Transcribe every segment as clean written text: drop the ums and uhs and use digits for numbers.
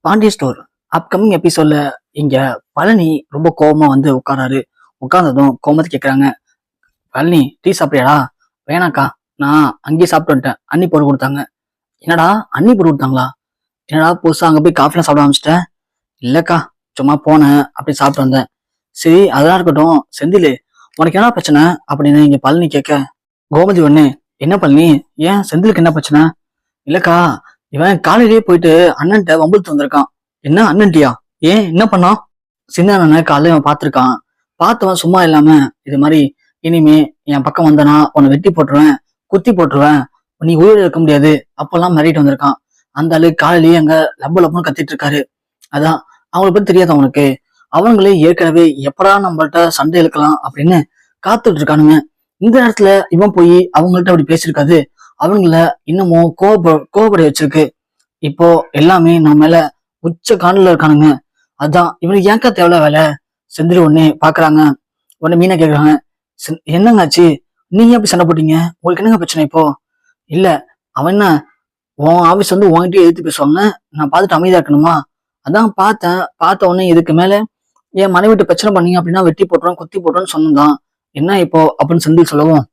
Pandya store upcoming எபிசோட்ல இங்க பழனி ரொம்ப கோபமா வந்து உட்காராரு. உட்கார்ந்ததும் கோமதி கேட்கறாங்க, பழனி டீ சாப்பிட்டியாடா? வேணாக்கா, நான் அங்கேயே சாப்பிட்டு வந்துட்டேன். அண்ணி போட்டு கொடுத்தாங்க. என்னடா அண்ணி போட்டு கொடுத்தாங்களா? என்னடா புதுசா அங்க போய் காஃபிலாம் சாப்பிட ஆரம்பிச்சிட்டேன்? இல்லக்கா, சும்மா போனேன் அப்படி சாப்பிட்டு வந்தேன். சரி அதெல்லாம் இருக்கட்டும், செந்தில் உனக்கு என்ன பிரச்சனை அப்படின்னு இங்க பழனி கேட்க, கோமதி ஒண்ணு, என்ன பழனி, ஏன் செந்திலுக்கு என்ன பிரச்சனை? இல்லக்கா, இவன் காலையிலேயே போயிட்டு அண்ணன்ட்ட வம்பிழுத்து வந்திருக்கான். என்ன அண்ணன்ட்டியா? ஏன் என்ன பண்ணான்? சின்ன அண்ணனை காலையில இவன் பார்த்திருக்கான். பார்த்தவன் சும்மா இல்லாம இது மாதிரி இனிமே என் பக்கம் வந்தனா உன்னை வெட்டி போட்டுருவேன், குத்தி போட்டுருவேன், நீ உயிர் இருக்க முடியாது அப்பெல்லாம் மிரட்டிட்டு வந்திருக்கான். அந்த ஆளு காலையிலேயே அங்க லப்பு லப்புன்னு கத்திட்டு இருக்காரு. அதான் அவங்களை பத்தி தெரியாது அவனுக்கு. அவங்களே ஏற்கனவே எப்படா நம்மள்ட்ட சண்டை இழுக்கலாம் அப்படின்னு காத்துட்டு இருக்கானுங்க. இந்த நேரத்துல இவன் போய் அவங்கள்ட்ட அப்படி பேசியிருக்காது. அவங்கள இன்னமும் கோபப்பட வச்சிருக்கு. இப்போ எல்லாமே நம்ம மேல உச்ச காணல இருக்கானுங்க. அதான் இவனுக்கு ஏன்க்கா தேவையில்ல வேலை? செந்தில் உடனே பாக்குறாங்க. உடனே மீனா கேக்குறாங்க, என்னங்க ஆச்சு? நீங்க எப்படி சண்டை போட்டீங்க? உங்களுக்கு என்னங்க பிரச்சனை இப்போ? இல்ல, அவன் என்ன உன் ஆபீஸ் வந்து உன்கிட்டயே எதிர்த்து பேசுவாங்க, நான் பார்த்துட்டு அமைதியா இருக்கணுமா? அதான் பார்த்தேன். பார்த்த உடனே இதுக்கு மேல என் மனைவிட்டு பிரச்சனை பண்ணீங்க அப்படின்னா வெட்டி போட்டுருவோம், குத்தி போட்டுருவோன்னு சொன்னதான். என்ன இப்போ அப்படின்னு செந்தில் சொல்லவும்,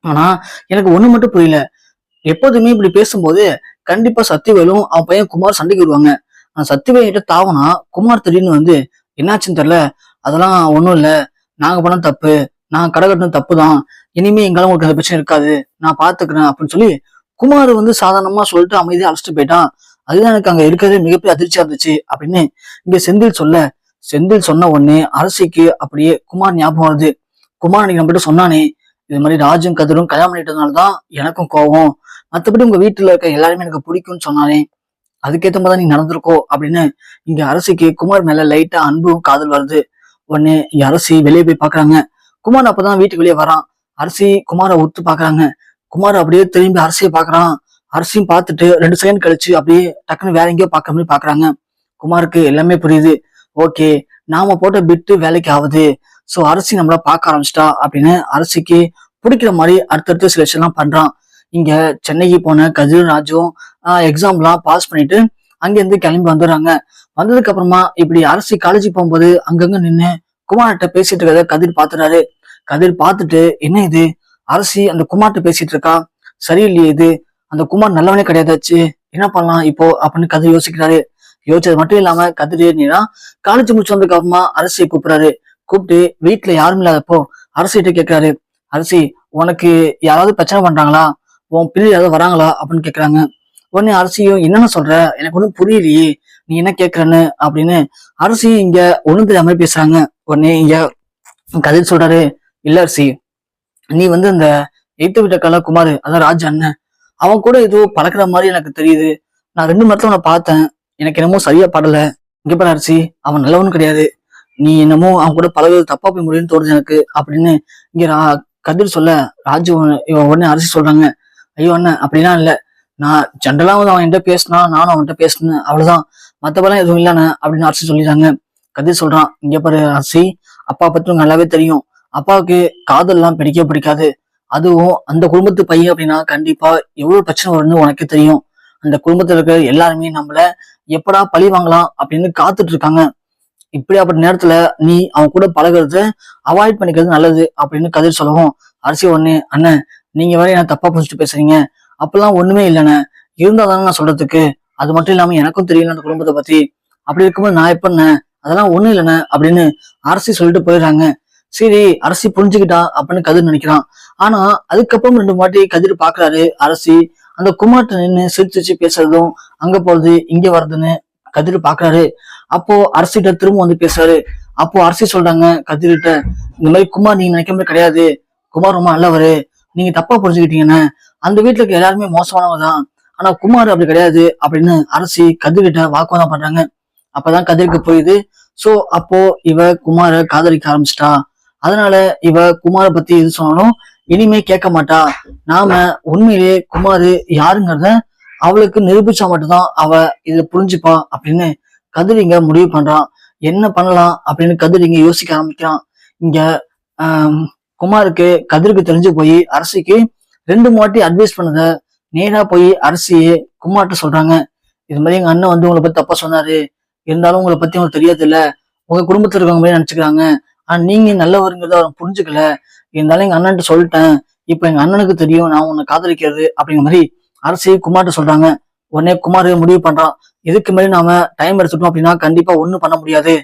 ஆனா எனக்கு ஒண்ணு மட்டும் புரியல. எப்போதுமே இப்படி பேசும்போது கண்டிப்பா சத்திவேலும் அவன் பையன் குமார் சண்டைக்கு வருவாங்க. ஆனா சத்திவேல் கிட்ட தாவனா குமார் திடீர்னு வந்து என்னாச்சுன்னு தெரியல, அதெல்லாம் ஒண்ணும் இல்ல, நாங்க பண்ண தப்பு, நான் கடை கட்டின தப்பு தான், இனிமே எங்களால உங்களுக்கு அந்த பிரச்சனை இருக்காது, நான் பாத்துக்கிறேன் அப்படின்னு சொல்லி குமார் வந்து சாதாரணமா சொல்லிட்டு அமைதியா அழைச்சிட்டு போயிட்டான். அதுதான் எனக்கு அங்க இருக்கிறதே மிகப்பெரிய அதிர்ச்சியா இருந்துச்சு அப்படின்னு இங்க செந்தில் சொல்ல, செந்தில் சொன்ன உடனே அரசிக்கு அப்படியே குமார் ஞாபகம் வருது. குமார் அன்னைக்கு நம்மகிட்ட சொன்னானே, இது மாதிரி ராஜும் கதிரும் கல்யாணம் பண்ணிட்டதுனாலதான் எனக்கும் கோவம், மற்றபடி உங்க வீட்டுல இருக்க எல்லாருமே எனக்கு பிடிக்கும்னு சொன்னானே, அதுக்கேற்ற மாதிரி நீ நடந்திருக்கோ அப்படின்னு இங்க அரசிக்கு குமார் மேல லைட்டா அன்பும் காதல் வருது. உடனே இங்க அரசி வெளியே போய் பாக்குறாங்க. குமார் அப்பதான் வீட்டுக்கு வெளியே வரான். அரசி குமாரை ஒத்து பாக்குறாங்க. குமார் அப்படியே திரும்பி அரசியை பாக்குறான். அரசியும் பார்த்துட்டு 2 செகண்ட் கழிச்சு அப்படியே டக்குன்னு வேற எங்கேயோ பாக்குற மாதிரி பாக்குறாங்க. குமாருக்கு எல்லாமே புரியுது. ஓகே, நாம போட்ட பிட்டு வேலைக்கு ஆகுது. சோ அரசி நம்மள பார்க்க ஆரம்பிச்சிட்டா அப்படின்னு அரசிக்கு பிடிக்கிற மாதிரி அடுத்தடுத்து சில விஷயம்லாம் பண்றான். இங்க சென்னைக்கு போன கதிர் ராஜும் எக்ஸாம்லாம் பாஸ் பண்ணிட்டு அங்கிருந்து கிளம்பி வந்துடுறாங்க. வந்ததுக்கு அப்புறமா இப்படி அரசி காலேஜ் போகும்போது அங்கங்க நின்று குமார்கிட்ட பேசிட்டு இருக்கிறத கதிர் பாத்துறாரு. கதிர் பார்த்துட்டு, என்ன இது, அரசி அந்த குமார்கிட்ட பேசிட்டு இருக்கா, சரியில்லையே இது, அந்த குமார் நல்லவனே கிடையாதாச்சு, என்ன பண்ணலாம் இப்போ அப்படின்னு கதிர் யோசிக்கிறாரு. யோசிச்சது மட்டும் இல்லாம கதிர் ஏறினா காலேஜ் முடிச்சு வந்ததுக்கு அப்புறமா அரசியை கூப்பிடுறாரு. கூப்பிட்டு வீட்டுல யாரும் இல்லாதப்போ அரசிகிட்ட கேட்கிறாரு, அரசி உனக்கு யாராவது பிரச்சனை பண்றாங்களா, உன் பிள்ளை யாராவது வராங்களா அப்படின்னு கேக்குறாங்க. உடனே அரசியும், என்னன்னு சொல்ற, எனக்கு ஒன்றும் புரியலையே, நீ என்ன கேட்கறன்னு அப்படின்னு அரசி இங்க ஒண்ணும் தெரியாம பேசுறாங்க. உடனே இங்க கதிர் சொல்றாரு, இல்ல அரசி, நீ வந்து இந்த எய்த்து விட்ட கல குமார், அதான் ராஜ் அண்ணன், அவன் கூட ஏதோ பழக்கிற மாதிரி எனக்கு தெரியுது. நான் 2 மரத்துல அவனை பார்த்தேன், எனக்கு என்னமோ சரியா படல. இங்க பாரு அரசி, அவன் நல்லவனும் கிடையாது, நீ என்னமோ அவன் கூட பழகுறது தப்பா போய் முடியும்னு தோணுது எனக்கு அப்படின்னு இங்க கதிர் சொல்ல, ராஜு இவன் உடனே அரசி சொல்றாங்க, ஐயோ அண்ணன் அப்படிலாம் இல்ல, நான் ஜென்ரலா வந்து அவன் என்கிட்ட பேசினா நானும் அவன்கிட்ட பேசினேன், அவ்வளவுதான், மத்தபெல்லாம் எதுவும் இல்லைண்ணே அப்படின்னு அரசி சொல்லிடுறாங்க. கதிர் சொல்றான், இங்க பாரு அரசி, அப்பா பத்தி உங்களுக்கு நல்லாவே தெரியும், அப்பாவுக்கு காதல் எல்லாம் பிடிக்காது, அதுவும் அந்த குடும்பத்து பையன் அப்படின்னா கண்டிப்பா எவ்வளவு பிரச்சனை வரும்னு உனக்கு தெரியும். அந்த குடும்பத்துல இருக்க எல்லாருமே நம்மள எப்படா பழி வாங்கலாம் அப்படின்னு காத்துட்டு இருக்காங்க. இப்படியாப்பட்ட நேரத்துல நீ அவன் கூட பழகிறத அவாய்ட் பண்ணிக்கிறது நல்லது அப்படின்னு கதிர் சொல்லவும், அரசி உடனே, அண்ணன் நீங்க வேற என்ன தப்பா புரிஞ்சுட்டு பேசுறீங்க, அப்பெல்லாம் ஒண்ணுமே இல்லைண்ணே, இருந்தா தானே நான் சொல்றதுக்கு, அது மட்டும் இல்லாம எனக்கும் தெரியல அந்த குடும்பத்தை பத்தி, அப்படி இருக்கும்போது நான் எப்ப அதெல்லாம் ஒண்ணும் இல்லைண்ணே அப்படின்னு அரசி சொல்லிட்டு போயிடுறாங்க. சரி அரசி புரிஞ்சுக்கிட்டா அப்படின்னு கதிர் நினைக்கிறான். ஆனா அதுக்கப்புறம் 2 வாட்டி கதிர் பாக்குறாரு. அரசி அந்த குமார்ட்ட நின்று சிரிச்சு பேசுறதும் அங்க போறது இங்க வருதுன்னு கதிர் பாக்குறாரு. அப்போ அரசிட்ட திரும்ப வந்து பேசுறாரு. அப்போ அரசி சொல்றாங்க கதிர்கிட்ட, இந்த மாதிரி குமார் நீங்க நினைக்க மாதிரி கிடையாது, குமார் ரொம்ப நல்லவரு, நீங்க தப்பா புரிஞ்சுக்கிட்டீங்கன்னு, அந்த வீட்டுல இருக்க எல்லாருமே மோசமானவங்க தான், ஆனா குமார் அப்படி கிடையாது அப்படின்னு அரசி கதிர்கிட்ட வாக்குவாதம் பண்றாங்க. அப்பதான் கதிருக்கு புரியுது. சோ அப்போ இவ குமார காதலிக்க ஆரம்பிச்சிட்டா, அதனால இவ குமார பத்தி எது சொன்னாலும் இனிமே கேட்க மாட்டா, நாம உண்மையிலேயே குமாரு யாருங்கிறத அவளுக்கு நிரூபிச்சா மட்டும்தான் அவ இத புரிஞ்சுப்பா அப்படின்னு கதிர் இங்க முடிவு பண்றான். என்ன பண்ணலாம் அப்படின்னு கதிர் இங்க யோசிக்க ஆரம்பிக்கிறான். இங்க குமாருக்கு கதிருக்கு தெரிஞ்சு போய் அரசிக்கு 2 வாட்டி அட்வைஸ் பண்ணத நேரா போய் அரசியே குமார்ட்ட சொல்றாங்க. இது மாதிரி எங்க அண்ணன் வந்து உங்களை பத்தி தப்பா சொன்னாரு. இருந்தாலும் உங்களை பத்தி உங்களுக்கு தெரியாது இல்ல. உங்க குடும்பத்துல இருக்கவங்க மாதிரி நினைச்சுக்கிறாங்க. ஆனா நீங்க நல்லவருங்கிறத அவர் புரிஞ்சுக்கல. இருந்தாலும் எங்க அண்ணன்ட்ட சொல்லிட்டேன். இப்ப எங்க அண்ணனுக்கு தெரியும் நான் உன்னை காதலிக்கிறது அப்படிங்கிற மாதிரி அரசி குமார்ட்ட சொல்றாங்க. உடனே குமார் முடிவு பண்றான். இதுக்கு மேலே நாம டைம் எடுத்துட்டோம் அப்படின்னா கண்டிப்பா ஒண்ணும் பண்ண முடியாது.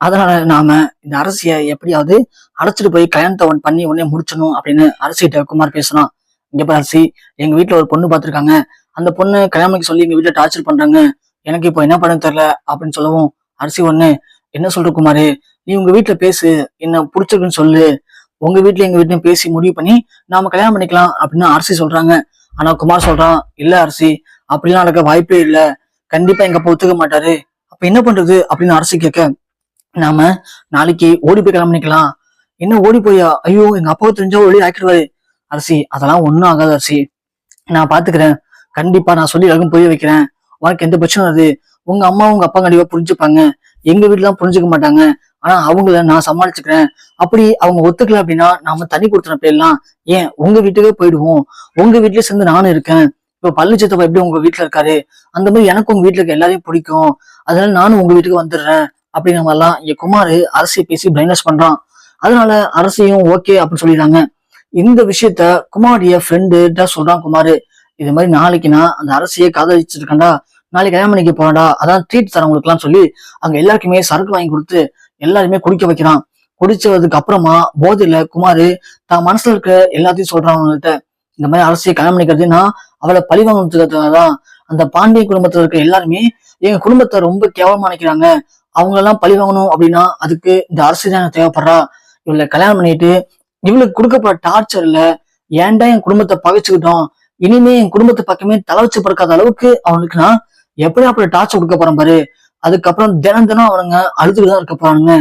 அதனால நாம இந்த அரசியை எப்படியாவது அழைச்சிட்டு போய் கல்யாணத்தை பண்ணி உடனே முடிச்சணும் அப்படின்னு அரசிகிட்ட குமார் பேசலாம். இங்க பாரு அரசி, எங்க வீட்டுல ஒரு பொண்ணு பார்த்திருக்காங்க. அந்த பொண்ணு கல்யாணம் சொல்லி எங்க வீட்டுல டார்ச்சர் பண்றாங்க. எனக்கு இப்போ என்ன பண்ண தெரியல அப்படின்னு சொல்லவும் அரசி ஒண்ணு, என்ன சொல்ற குமாரு, நீ உங்க வீட்டுல பேசு, என்ன பிடிச்சிருக்குன்னு சொல்லு, உங்க வீட்டுல எங்க வீட்லயும் பேசி முடிவு பண்ணி நாம கல்யாணம் பண்ணிக்கலாம் அப்படின்னு அரசி சொல்றாங்க. ஆனா குமார் சொல்றான், இல்ல அரசி, அப்படிலாம் நடக்க வாய்ப்பே இல்ல, கண்டிப்பா எங்க அப்பா ஒத்துக்க மாட்டாரு. அப்ப என்ன பண்றது அப்படின்னு அரசி கேட்க, நாம நாளைக்கு ஓடி போய் கல்யாணம் பண்ணிக்கலாம். என்ன ஓடி போயா? ஐயோ எங்க அப்பாவை தெரிஞ்சா ஒளி ஆக்கிடுவாரு. அரசி, அதெல்லாம் ஒண்ணும் ஆகாது அரசி, நான் பாத்துக்கிறேன். கண்டிப்பா நான் சொல்லி எல்லாருக்கும் புரிய வைக்கிறேன். உனக்கு எந்த பிரச்சனை வருது? உங்க அம்மா உங்க அப்பா கண்டிப்பா புரிஞ்சுப்பாங்க. எங்க வீட்டுலாம் புரிஞ்சுக்க மாட்டாங்க. ஆனா அவங்கள நான் சமாளிச்சுக்கிறேன். அப்படி அவங்க ஒத்துக்கல அப்படின்னா நாம தனி கொடுத்துன போயிடலாம். ஏன் உங்க வீட்டுக்கே போயிடுவோம். உங்க வீட்லயே சேர்ந்து நானும் இருக்கேன். இப்ப பழனிச்சத்தப்பா எப்படி உங்க வீட்டுல இருக்காரு, அந்த மாதிரி எனக்கு உங்க வீட்டுல இருக்க எல்லாரையும் பிடிக்கும். அதனால நானும் உங்க வீட்டுக்கு வந்துடுறேன் அப்படிங்கிற மாதிரிலாம் இங்க குமார் அரசியை பேசி பிரைன்வாஷ் பண்றான். அதனால அரசியும் ஓகே அப்படின்னு சொல்லிடுறாங்க. இந்த விஷயத்த குமாரிய ஃப்ரெண்டு சொல்றான் குமாரு. இது மாதிரி நாளைக்கு நான் அந்த அரசியை காதலிச்சிருக்கேன்டா, நாளைக்கு கல்யாணம் பண்ணிக்க போறான்டா, அதான் ட்ரீட் தரவங்களுக்குலாம் சொல்லி அங்க எல்லாருக்குமே சரக்கு வாங்கி கொடுத்து எல்லாருமே குடிக்க வைக்கிறான். குடிச்சதுக்கு அப்புறமா போதையில குமாரு தான் மனசுல இருக்க எல்லாத்தையும் சொல்றான் அவங்கள்ட்ட. இந்த மாதிரி அரசியை கல்யாணம் பண்ணிக்கிறதுனா அவளை பழி வாங்கறதுக்காகதான். அந்த பாண்டிய குடும்பத்துல இருக்க எல்லாருமே எங்க குடும்பத்தை ரொம்ப கேவலமா நினைக்கிறாங்க. அவங்க எல்லாம் பழி வாங்கணும் அப்படின்னா அதுக்கு இந்த அரசு தான் தேவைப்படுறா. இவளை கல்யாணம் பண்ணிட்டு இவளுக்கு கொடுக்கப்படுற டார்ச்சர்ல ஏன்டா என் குடும்பத்தை பகைச்சுக்கிட்டோம், இனிமே என் குடும்பத்தை பக்கமே தலை வச்சு படுக்காத அளவுக்கு அவனுக்கு நான் எப்படி அப்படி டார்ச்சர் கொடுக்க போறேன் பாரு. அதுக்கப்புறம் தினம் தினம் அவனுங்க அழுதுதான் இருக்க போறானுங்க.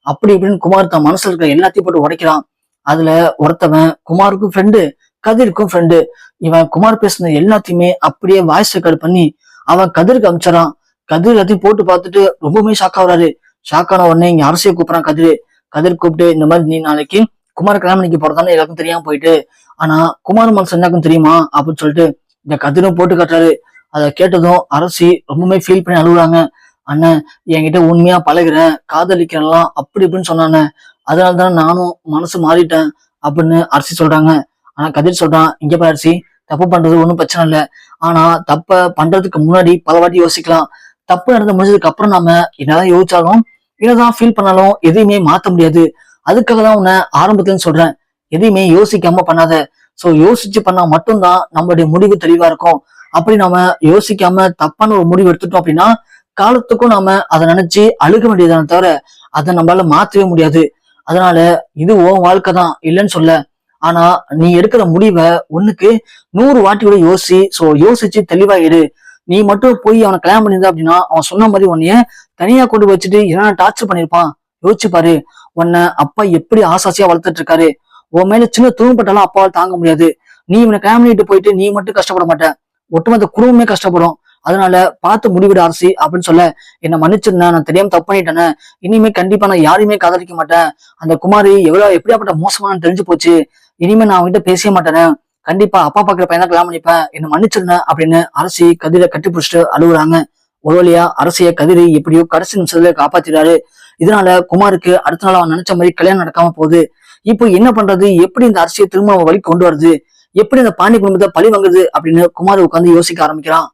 அப்படி இப்படின்னு குமார் தான் மனசுல இருக்கிற எல்லாத்தையும் போட்டு உடைக்கிறான். அதுல ஒருத்தவன் குமாருக்கும் ஃப்ரெண்டு, கதிருக்கும் ஃப்ரெண்டு. இவன் குமார் பேசுன எல்லாத்தையுமே அப்படியே வாய்ஸ் ரெக்கார்ட் பண்ணி அவன் கதிருக்கு அனுப்பிச்சான். கதிர் எல்லாத்தையும் போட்டு பார்த்துட்டு ரொம்பவுமே ஷாக் ஆகுறாரு. ஷாக் ஆன உடனே இங்க அரசியை கூப்பிடுறான் கதிர் கூப்பிட்டு, இந்த மாதிரி நீ நாளைக்கு குமார் கல்யாணம் பண்ணிக்க போறதானே எல்லாருக்கும் தெரியாம போயிட்டு, ஆனா குமார் மனசு எல்லாருக்கும் தெரியுமா அப்படின்னு சொல்லிட்டு இந்த கதிரும் போட்டு காட்டுறாரு. அதை கேட்டதும் அரசி ரொம்பவுமே ஃபீல் பண்ணி அழுகுறாங்க. அண்ணன், என்கிட்ட உண்மையா பழகுறேன், காதலிக்கிறேன்லாம் அப்படி இப்படின்னு சொன்னானே, அதனாலதான் நானும் மனசு மாறிட்டேன் அப்படின்னு அரசி சொல்றாங்க. ஆனா கதிர் சொல்றான், இங்க பாரு அரசி, தப்பு பண்றது ஒன்றும் பிரச்சனை இல்லை. ஆனா தப்ப பண்றதுக்கு முன்னாடி பல வாட்டி யோசிக்கலாம். தப்பு நடந்து முடிஞ்சதுக்கு அப்புறம் நாம என்னதான் யோசிச்சாலும் என்னதான் ஃபீல் பண்ணாலும் எதையுமே மாத்த முடியாது. அதுக்காக தான் உன்னை ஆரம்பத்துல சொல்றேன், எதையுமே யோசிக்காம பண்ணாத. சோ யோசிச்சு பண்ணா மட்டும்தான் நம்மளுடைய முடிவு தெளிவா இருக்கும். அப்படி நாம யோசிக்காம தப்பான ஒரு முடிவு எடுத்துட்டோம் அப்படின்னா காலத்துக்கும் நாம அதை நினைச்சு அழுக வேண்டியதான தவிர அதை நம்மளால மாற்றவே முடியாது. அதனால இது உன் வாழ்க்கை தான் இல்லைன்னு சொல்ல, ஆனா நீ எடுக்கிற முடிவை ஒண்ணுக்கு 100 வாட்டி கூட யோசிச்சு தெளிவாயிடு. நீ மட்டும் போய் அவனை கல்யாணம் பண்ணியிருந்த அப்படின்னா அவன் சொன்ன மாதிரி உன்னைய தனியா கொண்டு வச்சுட்டு என்ன டார்ச்சர் பண்ணிருப்பான். யோசிச்சு பாரு, உன்னை அப்பா எப்படி ஆசாசியா வளர்த்துட்டு இருக்காரு. உன் மேல சின்ன தூங்கப்பட்டாலும் அப்பாவால் தாங்க முடியாது. நீ இவனை கல்யாணம் பண்ணிட்டு போயிட்டு நீ மட்டும் கஷ்டப்பட மாட்ட, ஒட்டுமொத்த குடும்பமே கஷ்டப்படும். அதனால பார்த்து முடிவிட அரசி அப்படின்னு சொல்ல, என்ன மன்னிச்சிருந்தேன், நான் தெரியாம தப்பு பண்ணிட்டேன்னு, இனிமே கண்டிப்பா நான் யாரையுமே காதலிக்க மாட்டேன். அந்த குமாரி எப்படியாப்பட்ட மோசமான தெரிஞ்சு போச்சு, இனிமே நான் அவன்கிட்ட பேசவே மாட்டேனே, கண்டிப்பா அப்பா பாக்குற பையன் தான் கல்யாணம் பண்ணிப்பேன், என்ன மன்னிச்சிருந்தேன் அப்படின்னு அரசி கதிரை கட்டி பிடிச்சிட்டு அழுகுறாங்க. ஒரு வழியா அரசிய கதிரை எப்படியோ கடைசி நிமிஷத்துல காப்பாத்திறாரு. இதனால குமாருக்கு அடுத்த நாள் அவன் நினைச்ச மாதிரி கல்யாணம் நடக்காம போகுது. இப்போ என்ன பண்றது, எப்படி இந்த அரசியை திரும்ப அவன் வழி கொண்டு வருது, எப்படி இந்த பாண்டி குடும்பத்தை பழி வாங்குறது அப்படின்னு குமார் உட்காந்து யோசிக்க ஆரம்பிக்கிறான்.